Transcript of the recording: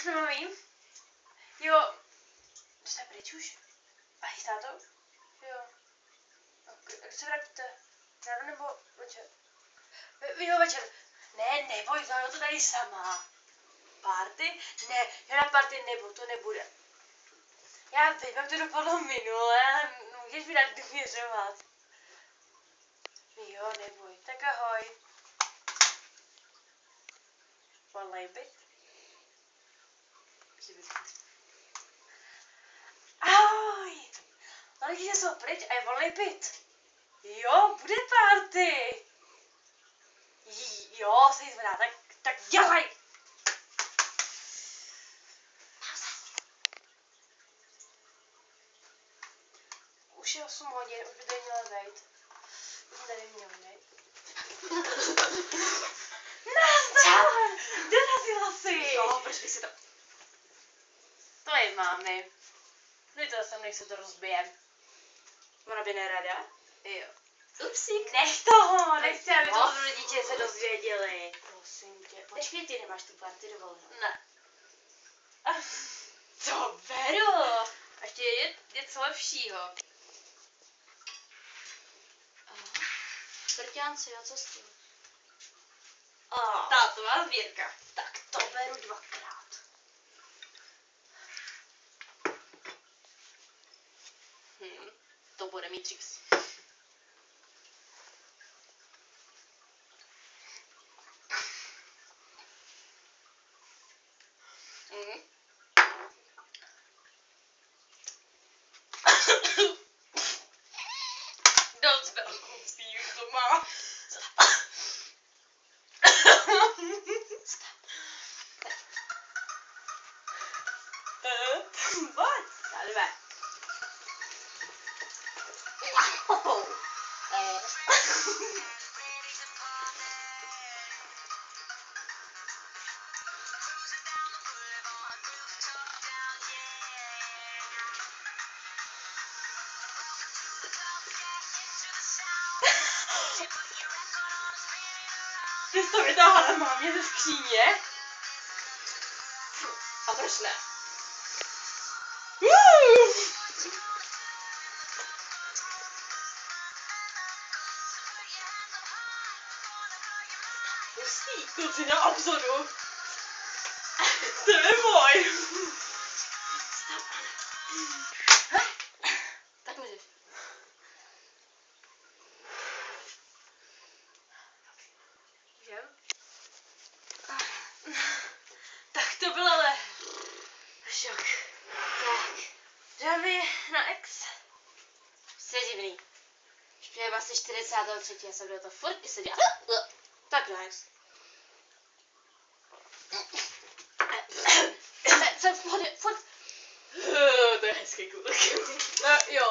Nemám. Jo. Jste pryč už? A chystá to? Jo. Kdy se vrátíte? Ráno nebo večer? Jo, večer. Ne, neboj, zvládnu to tady sama. Party? Ne, já na party nebudu, to nebude. Já vím, jak to dopadlo minule, ale můžeš mi dát důvěřovat. Jo, neboj, tak ahoj. Volej byt. Ahoj. No lidi jsou pryč a je volnej byt. Jo, bude party. Jo, se zvedá, tak dělej. Už je 8 hodin, už by tady měla zajít. Už by tady měla zajít. Nazdar! Dorazila jsi! Jo, proč bych si to... To je mámy. Dej to sem, nech se to rozbije. Ona by nerada? Jo. Upsík. Nech toho, nechci, aby to rodiče se dozvěděli. Prosím tě. Počkej, ty nemáš tu party dovolenou. Ne. Co beru? A ještě je něco lepšího. Krťánci, jo, co s tím? Tátová sbírka. Tak to beru 2krát. To bude mít říct. Dost velkou sbírku to má. Pojď. Dálíme. Ty jsi to vytáhala mámě ze skříně? A proč ne? Hustý, kluci na obzoru. To je můj. Tak můžeš. Můžem? Tak to byl ale šok. Tak. Jdeme na X. Jsi divný. Už je asi 43. Já jsem do toho furt i seděla. Tak nice. Jsem v pohodě, furt. To je hezký kluk. Jo.